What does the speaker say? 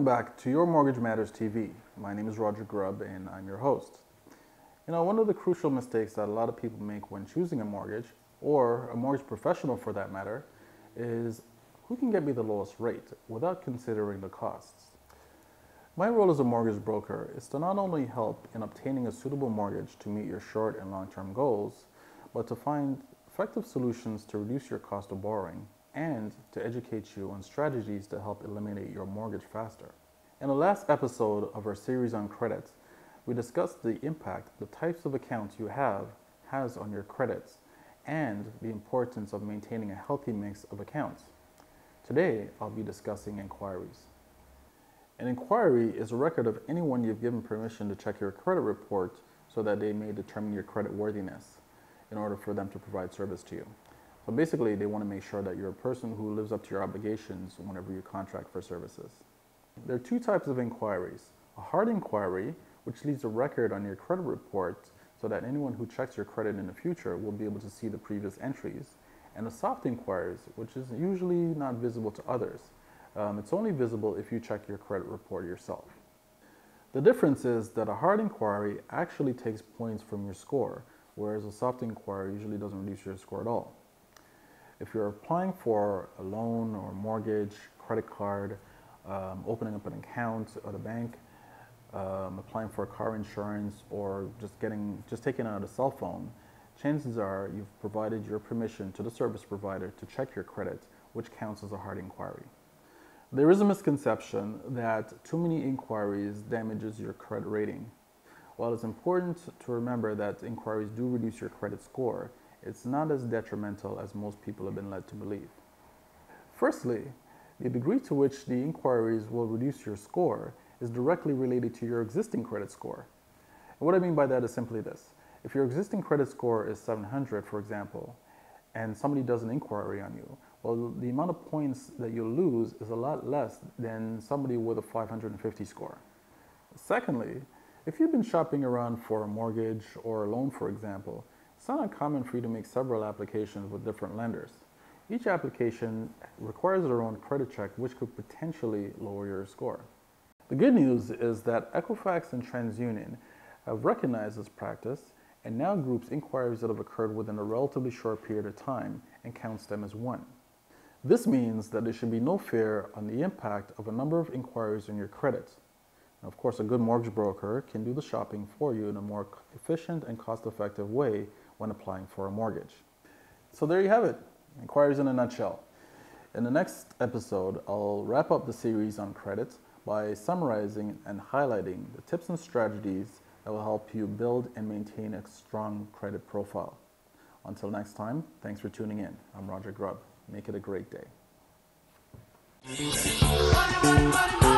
Welcome back to Your Mortgage Matters TV. My name is Grubb and I'm your host. One of the crucial mistakes that a lot of people make when choosing a mortgage, or a mortgage professional for that matter, is who can get me the lowest rate without considering the costs. My role as a mortgage broker is to not only help in obtaining a suitable mortgage to meet your short and long-term goals, but to find effective solutions to reduce your cost of borrowing and to educate you on strategies to help eliminate your mortgage faster. In the last episode of our series on credit, we discussed the impact the types of accounts you have has on your credits and the importance of maintaining a healthy mix of accounts. Today, I'll be discussing inquiries. An inquiry is a record of anyone you've given permission to check your credit report so that they may determine your credit worthiness in order for them to provide service to you. So basically, they want to make sure that you're a person who lives up to your obligations whenever you contract for services. There are two types of inquiries. A hard inquiry, which leaves a record on your credit report so that anyone who checks your credit in the future will be able to see the previous entries. And a soft inquiries, which is usually not visible to others. It's only visible if you check your credit report yourself. The difference is that a hard inquiry actually takes points from your score, whereas a soft inquiry usually doesn't reduce your score at all. If you're applying for a loan or mortgage, credit card, opening up an account at a bank, applying for car insurance, or just taking out a cell phone, chances are you've provided your permission to the service provider to check your credit, which counts as a hard inquiry. There is a misconception that too many inquiries damages your credit rating. While it's important to remember that inquiries do reduce your credit score, it's not as detrimental as most people have been led to believe. Firstly, the degree to which the inquiries will reduce your score is directly related to your existing credit score. And what I mean by that is simply this. If your existing credit score is 700, for example, and somebody does an inquiry on you, well, the amount of points that you'll lose is a lot less than somebody with a 550 score. Secondly, if you've been shopping around for a mortgage or a loan, for example, it's not uncommon for you to make several applications with different lenders. Each application requires their own credit check, which could potentially lower your score. The good news is that Equifax and TransUnion have recognized this practice and now groups inquiries that have occurred within a relatively short period of time and counts them as one. This means that there should be no fear on the impact of a number of inquiries on your credit. Now, of course, a good mortgage broker can do the shopping for you in a more efficient and cost-effective way when applying for a mortgage. So there you have it, inquiries in a nutshell. In the next episode, I'll wrap up the series on credit by summarizing and highlighting the tips and strategies that will help you build and maintain a strong credit profile. Until next time, thanks for tuning in. I'm Grubb. Make it a great day. Money, money, money, money.